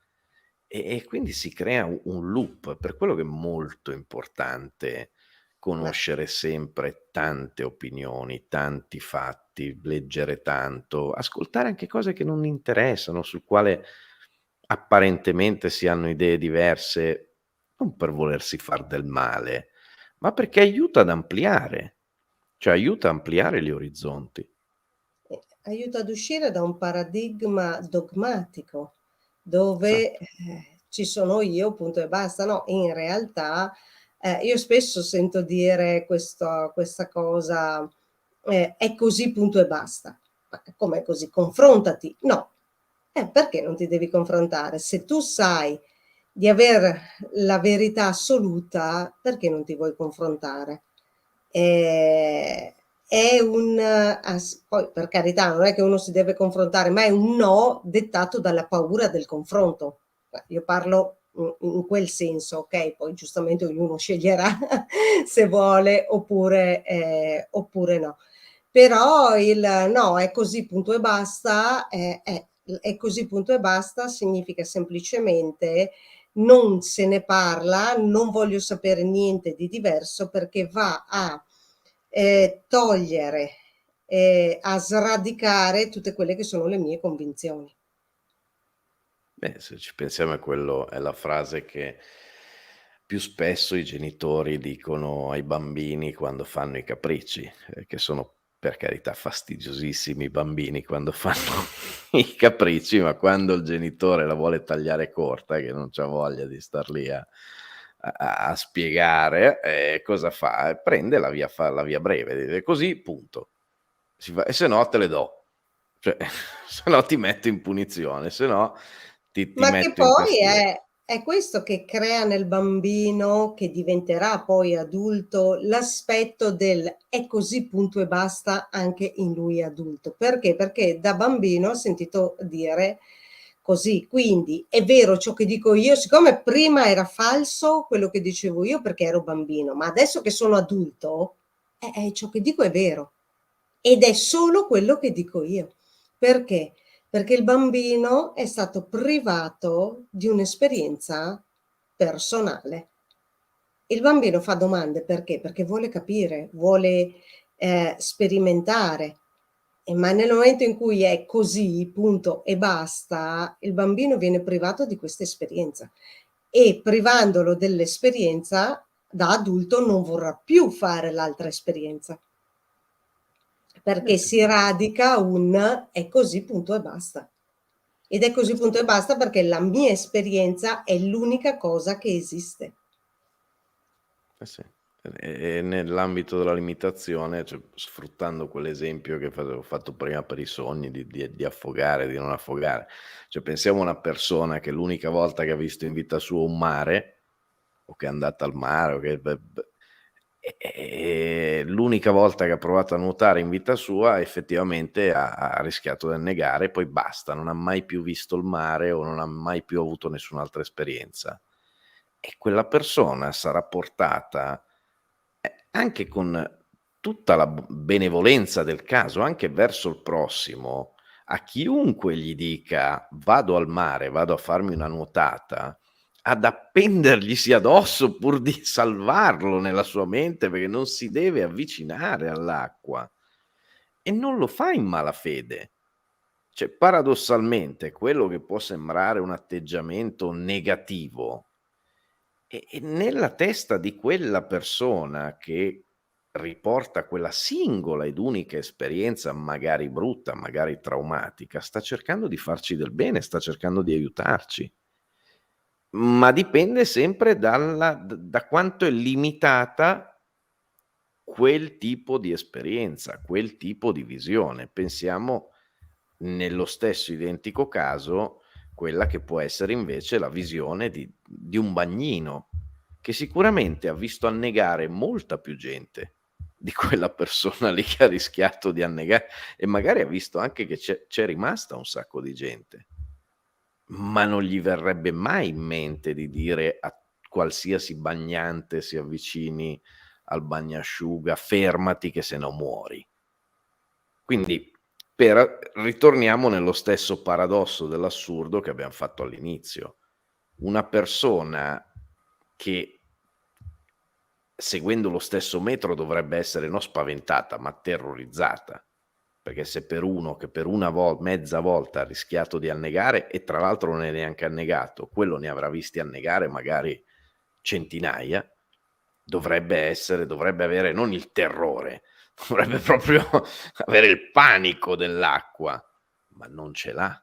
E quindi si crea un loop, per quello che è molto importante Ma conoscere sempre tante opinioni, tanti fatti, leggere tanto, ascoltare anche cose che non interessano, sul quale apparentemente si hanno idee diverse, non per volersi far del male, ma perché aiuta ad ampliare, cioè aiuta a ampliare gli orizzonti. aiuta ad uscire da un paradigma dogmatico dove Esatto. ci sono io, punto e basta. No, in realtà io spesso sento dire questa cosa, è così, punto e basta. Ma com'è così? Confrontati. No, perché non ti devi confrontare? Se tu sai di aver la verità assoluta, perché non ti vuoi confrontare? Ehm, è un poi per carità non è che uno si deve confrontare, ma è un no dettato dalla paura del confronto. Io parlo in quel senso, okay, poi giustamente ognuno sceglierà se vuole oppure no. Però il no, è così, punto e basta, è così, punto e basta, significa semplicemente non se ne parla, non voglio sapere niente di diverso perché va a togliere, a sradicare tutte quelle che sono le mie convinzioni. Beh, se ci pensiamo è quello è la frase che più spesso i genitori dicono ai bambini quando fanno i capricci, che sono per carità fastidiosissimi i bambini quando fanno i capricci, ma quando il genitore la vuole tagliare corta, che non c'ha voglia di star lì a spiegare, cosa fa? Prende la via breve, dice: "Così, punto. Si fa e se no te le do." Cioè, se no ti metto in punizione, se no ti Ma che metto in poi castigo. è questo che crea nel bambino, che diventerà poi adulto, l'aspetto del: "È così, punto e basta", anche in lui adulto. Perché? Perché da bambino ha sentito dire così. Quindi è vero ciò che dico io, siccome prima era falso quello che dicevo io perché ero bambino, ma adesso che sono adulto, ciò che dico è vero. Ed è solo quello che dico io. Perché? Perché il bambino è stato privato di un'esperienza personale. Il bambino fa domande perché? Perché vuole capire, vuole, sperimentare. Ma nel momento in cui è così, punto e basta, il bambino viene privato di questa esperienza e privandolo dell'esperienza, da adulto non vorrà più fare l'altra esperienza. Perché si Sì. radica un: "È così, punto e basta". Ed è così, punto e basta, perché la mia esperienza è l'unica cosa che esiste. Eh sì. E nell'ambito della limitazione, cioè, sfruttando quell'esempio che ho fatto prima per i sogni di affogare, di non affogare. Cioè, pensiamo a una persona che l'unica volta che ha visto in vita sua un mare, o che è andata al mare, o che l'unica volta che ha provato a nuotare in vita sua effettivamente ha rischiato di annegare, poi basta, non ha mai più visto il mare o non ha mai più avuto nessun'altra esperienza. E quella persona sarà portata, anche con tutta la benevolenza del caso, anche verso il prossimo, a chiunque gli dica: "Vado al mare, vado a farmi una nuotata", ad appenderglisi addosso pur di salvarlo nella sua mente, perché non si deve avvicinare all'acqua. E non lo fa in malafede. Cioè, paradossalmente, quello che può sembrare un atteggiamento negativo, nella testa di quella persona che riporta quella singola ed unica esperienza, magari brutta, magari traumatica, sta cercando di farci del bene, sta cercando di aiutarci. Ma dipende sempre da quanto è limitata quel tipo di esperienza, quel tipo di visione. Pensiamo, nello stesso identico caso, quella che può essere invece la visione di un bagnino, che sicuramente ha visto annegare molta più gente di quella persona lì che ha rischiato di annegare, e magari ha visto anche che c'è rimasta un sacco di gente. Ma non gli verrebbe mai in mente di dire a qualsiasi bagnante si avvicini al bagnasciuga: "Fermati che se no muori". Quindi, ritorniamo nello stesso paradosso dell'assurdo che abbiam fatto all'inizio. Una persona che, seguendo lo stesso metro, dovrebbe essere non spaventata, ma terrorizzata. Perché se per uno che per una mezza volta ha rischiato di annegare, e tra l'altro non è neanche annegato, quello ne avrà visti annegare magari centinaia, dovrebbe avere non il terrore, dovrebbe proprio avere il panico dell'acqua, ma non ce l'ha,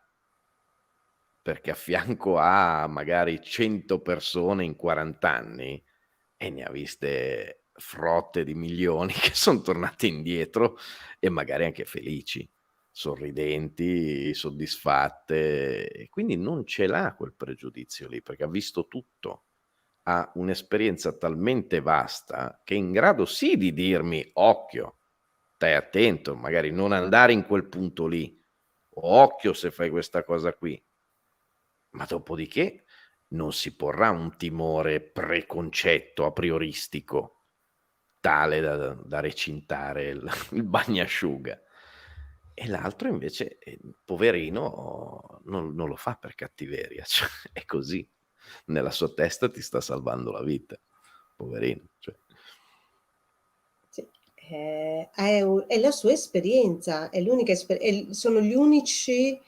perché a fianco ha magari 100 persone in 40 anni e ne ha viste frotte di milioni che son tornate indietro, e magari anche felici, sorridenti, soddisfatte, e quindi non ce l'ha quel pregiudizio lì, perché ha visto tutto. Ha un'esperienza talmente vasta che è in grado sì di dirmi: "Occhio, stai attento, magari non andare in quel punto lì, occhio se fai questa cosa qui". Ma dopodiché non si porrà un timore preconcetto, a prioristico, tale da recintare il bagnasciuga. E l'altro invece, poverino, non lo fa per cattiveria, cioè è così. Nella sua testa ti sta salvando la vita, poverino, cioè. Sì, è la sua esperienza, è l'unica sono gli unici,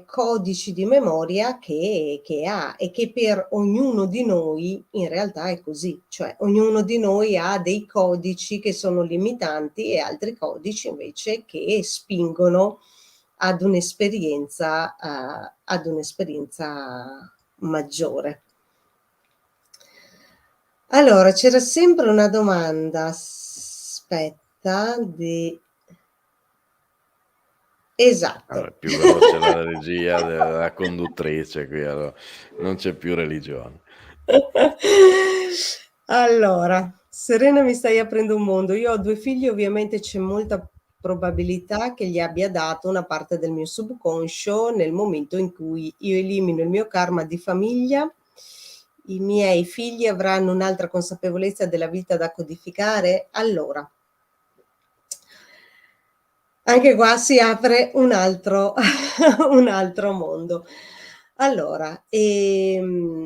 codici di memoria che ha, e che per ognuno di noi in realtà è così. Cioè, ognuno di noi ha dei codici che sono limitanti e altri codici invece che spingono ad un'esperienza maggiore. Allora, c'era sempre una domanda, aspetta, Allora, esatto. è più veloce la regia della conduttrice qui, allora non c'è più religione. Allora, Serena, mi stai aprendo un mondo. Io ho 2 figli, ovviamente c'è molta probabilità che gli abbia dato una parte del mio subconscio nel momento in cui io elimino il mio karma di famiglia. I miei figli avranno un'altra consapevolezza della vita da codificare? Allora, anche qua si apre un altro un altro mondo. Allora, se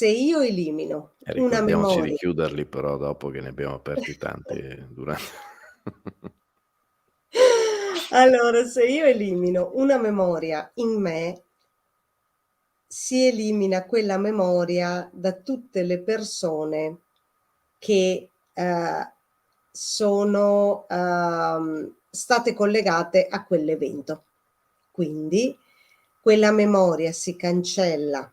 io elimino una Ricordiamoci di memoria. chiuderli però dopo, che ne abbiamo aperti tanti durante. Allora, se io elimino una memoria in me, si elimina quella memoria da tutte le persone che, sono, state collegate a quell'evento. Quindi quella memoria si cancella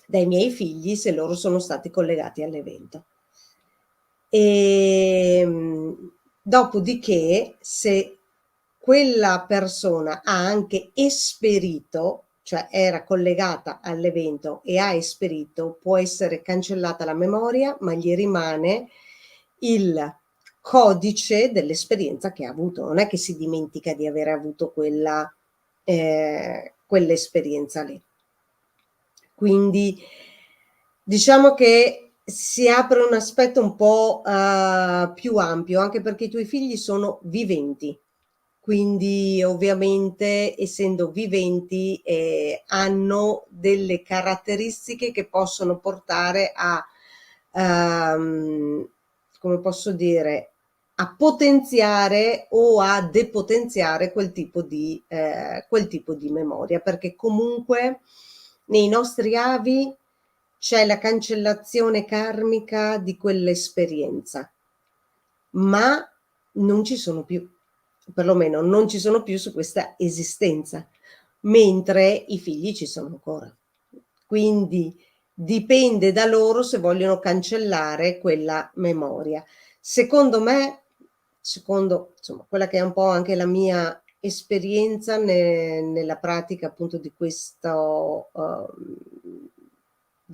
dai miei figli se loro sono stati collegati all'evento. Dopodiché, se quella persona ha anche esperito, cioè era collegata all'evento e ha esperito, può essere cancellata la memoria, ma gli rimane il codice dell'esperienza che ha avuto. Non è che si dimentica di aver avuto quell'esperienza lì. Quindi diciamo che si apre un aspetto un po' più ampio, anche perché i tuoi figli sono viventi. Quindi ovviamente, essendo viventi, hanno delle caratteristiche che possono portare a, come posso dire, a potenziare o a depotenziare quel tipo di memoria, perché comunque nei nostri avi c'è la cancellazione karmica di quell'esperienza, ma non ci sono più, perlomeno non ci sono più su questa esistenza, mentre i figli ci sono ancora. Quindi dipende da loro se vogliono cancellare quella memoria. Secondo me, secondo insomma, quella che è un po' anche la mia esperienza nella pratica appunto di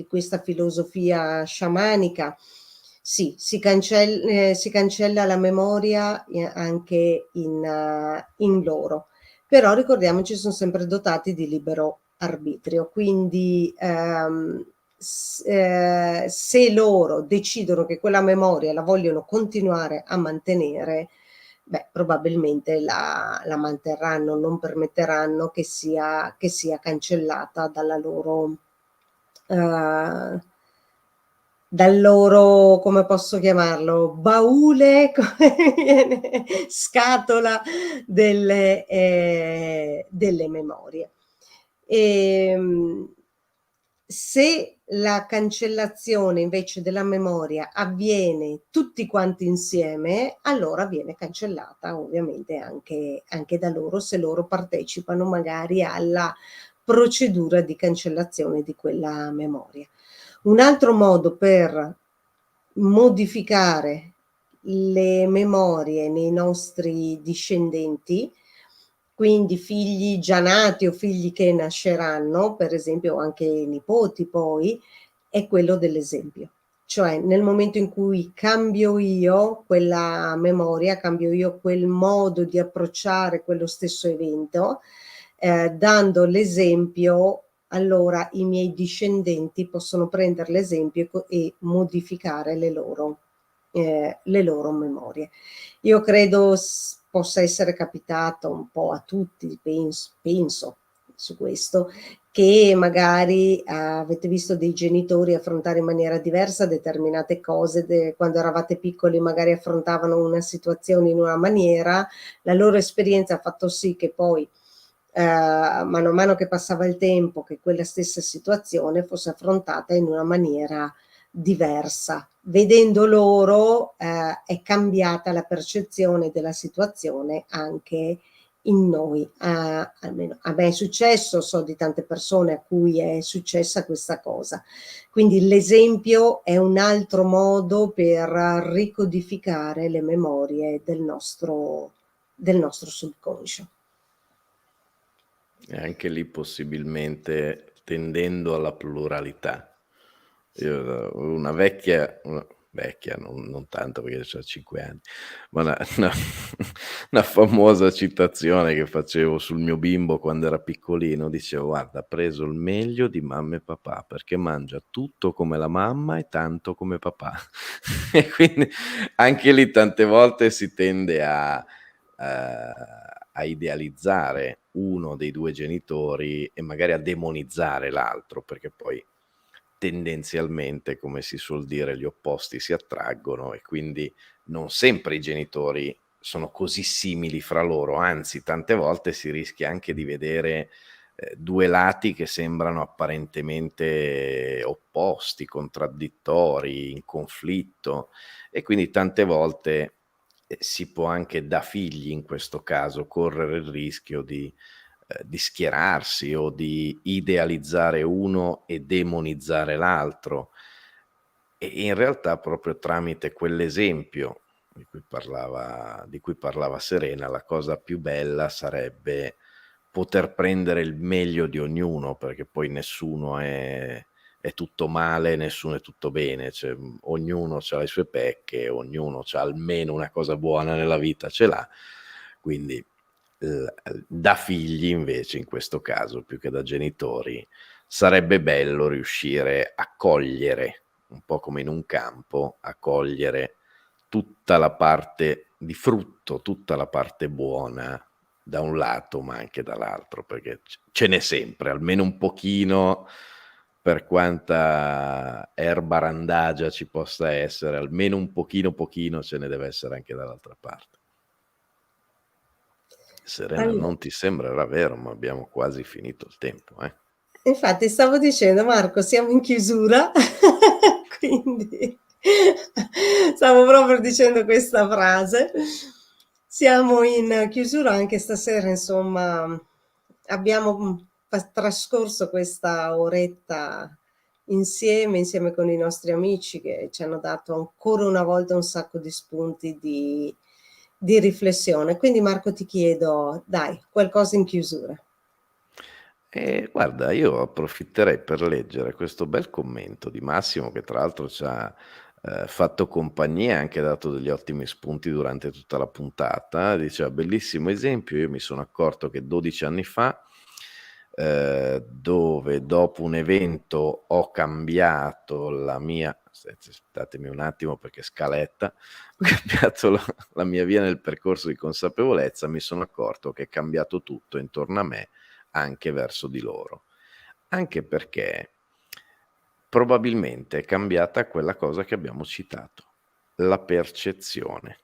questa filosofia sciamanica, sì, si cancella la memoria anche in loro, però ricordiamoci sono sempre dotati di libero arbitrio, quindi se loro decidono che quella memoria la vogliono continuare a mantenere, beh, probabilmente la manterranno, non permetteranno che sia cancellata dal loro, come posso chiamarlo, baule, come viene, scatola delle memorie. Se la cancellazione invece della memoria avviene tutti quanti insieme, allora viene cancellata ovviamente anche da loro, se loro partecipano magari alla procedura di cancellazione di quella memoria. Un altro modo per modificare le memorie nei nostri discendenti, quindi figli già nati o figli che nasceranno, per esempio anche nipoti poi, è quello dell'esempio. Cioè nel momento in cui cambio io quella memoria, cambio io quel modo di approcciare quello stesso evento, dando l'esempio, allora i miei discendenti possono prendere l'esempio e modificare le loro memorie. Io credo possa essere capitato un po' a tutti, penso su questo, che magari avete visto dei genitori affrontare in maniera diversa determinate cose, quando eravate piccoli magari affrontavano una situazione in una maniera, la loro esperienza ha fatto sì che poi mano a mano che passava il tempo, che quella stessa situazione fosse affrontata in una maniera diversa. Vedendo loro è cambiata la percezione della situazione anche in noi. Almeno a me è successo, so di tante persone a cui è successa questa cosa. Quindi l'esempio è un altro modo per ricodificare le memorie del nostro subconscio. E anche lì possibilmente tendendo alla pluralità. Io una vecchia, non tanto perché c'ha 5 anni, ma una famosa citazione che facevo sul mio bimbo quando era piccolino, dicevo: "Guarda, ha preso il meglio di mamma e papà, perché mangia tutto come la mamma e tanto come papà." E quindi anche lì tante volte si tende a idealizzare uno dei 2 genitori e magari a demonizzare l'altro, perché poi tendenzialmente, come si suol dire, gli opposti si attraggono e quindi non sempre i genitori sono così simili fra loro, anzi tante volte si rischia anche di vedere, 2 lati che sembrano apparentemente opposti, contraddittori, in conflitto e quindi tante volte, si può anche da figli, in questo caso, correre il rischio di di schierarsi o di idealizzare uno e demonizzare l'altro. E in realtà proprio tramite quell'esempio di cui parlava Serena, la cosa più bella sarebbe poter prendere il meglio di ognuno, perché poi nessuno è tutto male, nessuno è tutto bene, cioè, ognuno ha le sue pecche, ognuno ha almeno una cosa buona nella vita, ce l'ha. Quindi da figli invece, in questo caso, più che da genitori, sarebbe bello riuscire a cogliere, un po' come in un campo, a cogliere tutta la parte di frutto, tutta la parte buona da un lato, ma anche dall'altro, perché ce n'è sempre, almeno un pochino, per quanta erba randagia ci possa essere, almeno un pochino ce ne deve essere anche dall'altra parte. Serena, Allora, non ti sembrerà vero, ma abbiamo quasi finito il tempo, eh? infatti stavo dicendo, Marco, siamo in chiusura, quindi stavo proprio dicendo questa frase. Siamo in chiusura anche stasera, insomma, abbiamo trascorso questa oretta insieme con i nostri amici che ci hanno dato ancora una volta un sacco di spunti di riflessione. Quindi Marco ti chiedo, dai, qualcosa in chiusura. Guarda, io approfitterei per leggere questo bel commento di Massimo, che tra l'altro ci ha fatto compagnia e anche dato degli ottimi spunti durante tutta la puntata. Diceva: bellissimo esempio, io mi sono accorto che 12 anni fa, dove dopo un evento ho cambiato la mia, aspettatemi un attimo perché scaletta, ho cambiato la mia via nel percorso di consapevolezza, mi sono accorto che è cambiato tutto intorno a me, anche verso di loro. Anche perché probabilmente è cambiata quella cosa che abbiamo citato, la percezione.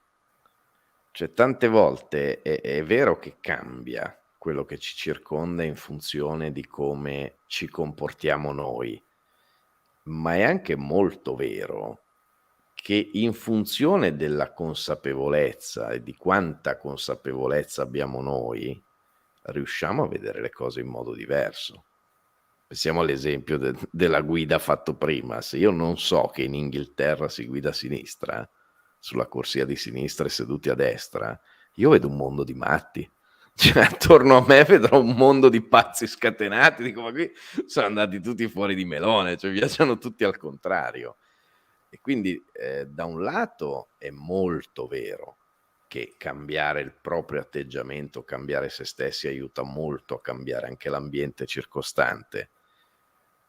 Cioè, tante volte è vero che cambia quello che ci circonda in funzione di come ci comportiamo noi, ma è anche molto vero che in funzione della consapevolezza e di quanta consapevolezza abbiamo noi, riusciamo a vedere le cose in modo diverso. Pensiamo all'esempio della guida fatto prima. Se io non so che in Inghilterra si guida a sinistra, sulla corsia di sinistra e seduti a destra, io vedo un mondo di matti. Cioè, attorno a me vedrò un mondo di pazzi scatenati, dico, ma qui sono andati tutti fuori di melone, cioè viaggiano tutti al contrario. E quindi da un lato è molto vero che cambiare il proprio atteggiamento, cambiare se stessi aiuta molto a cambiare anche l'ambiente circostante,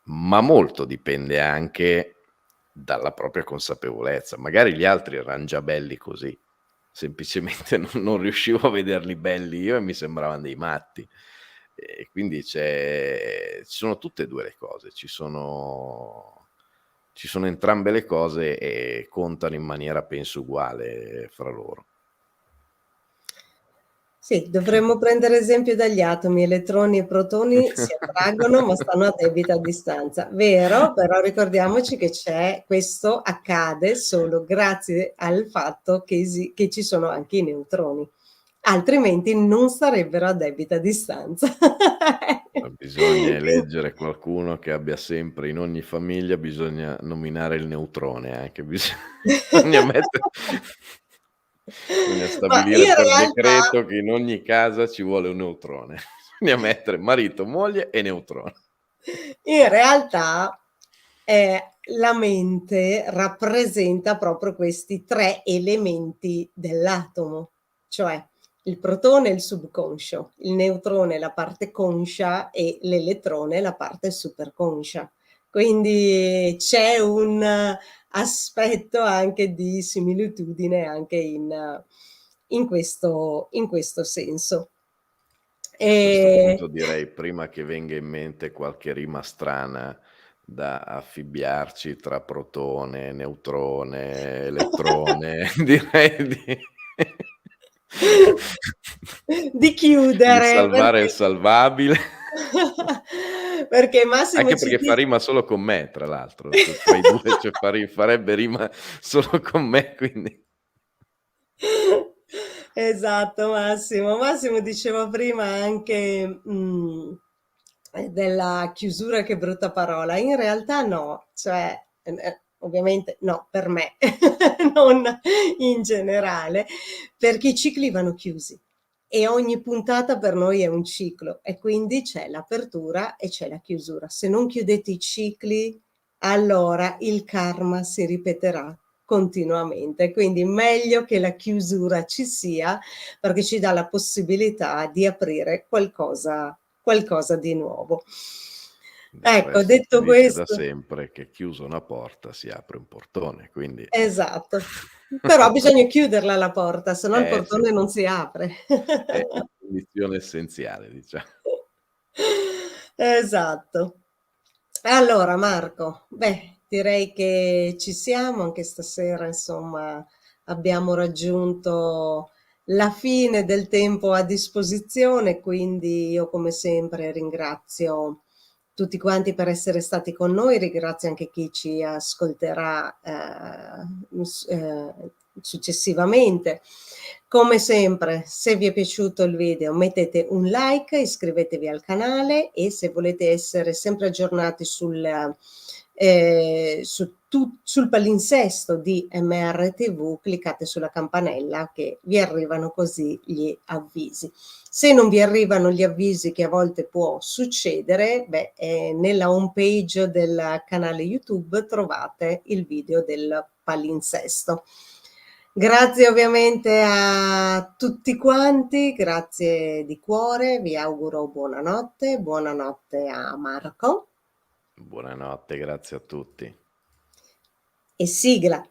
ma molto dipende anche dalla propria consapevolezza. Magari gli altri erano già belli così, semplicemente non riuscivo a vederli belli io e mi sembravano dei matti. E quindi ci sono tutte e due le cose, ci sono entrambe le cose e contano in maniera penso uguale fra loro. Sì, dovremmo prendere esempio dagli atomi, elettroni e protoni si attraggono ma stanno a debita distanza. Vero, però ricordiamoci che questo accade solo grazie al fatto che ci sono anche i neutroni, altrimenti non sarebbero a debita distanza. Bisogna eleggere qualcuno che abbia sempre, in ogni famiglia bisogna nominare il neutrone anche, bisogna Ma stabilire in per realtà decreto che in ogni casa ci vuole un neutrone. Bisogna mettere marito, moglie e neutrone. In realtà la mente rappresenta proprio questi 3 elementi dell'atomo, cioè il protone è il subconscio, il neutrone è la parte conscia e l'elettrone è la parte superconscia. Quindi c'è un aspetto anche di similitudine anche in questo senso. A questo punto direi, prima che venga in mente qualche rima strana da affibbiarci tra protone, neutrone, elettrone, direi di di chiudere salvare il salvabile. perché Massimo Anche ci perché fa dice rima solo con me, tra l'altro, cioè tra i due, farebbe rima solo con me, quindi Esatto, Massimo. Massimo diceva prima anche della chiusura, che brutta parola. In realtà no, cioè, ovviamente no, per me, non in generale, perché i cicli vanno chiusi e ogni puntata per noi è un ciclo e quindi c'è l'apertura e c'è la chiusura. Se non chiudete i cicli, allora il karma si ripeterà continuamente. Quindi meglio che la chiusura ci sia perché ci dà la possibilità di aprire qualcosa di nuovo. Del Ecco, resto si detto dice da questo, sempre che chiusa una porta si apre un portone, quindi esatto. Però bisogna chiuderla la porta, se no il sì, portone non si apre. è una condizione essenziale, Esatto. Allora Marco, beh, direi che ci siamo anche stasera, insomma, abbiamo raggiunto la fine del tempo a disposizione, quindi io come sempre ringrazio tutti quanti per essere stati con noi, ringrazio anche chi ci ascolterà successivamente. Come sempre, se vi è piaciuto il video mettete un like, iscrivetevi al canale e se volete essere sempre aggiornati sul palinsesto di MRTV, cliccate sulla campanella che vi arrivano così gli avvisi. Se non vi arrivano gli avvisi, che a volte può succedere, beh, nella home page del canale YouTube trovate il video del palinsesto. Grazie ovviamente a tutti quanti, grazie di cuore, vi auguro buonanotte a Marco buonanotte, grazie a tutti. e sigla.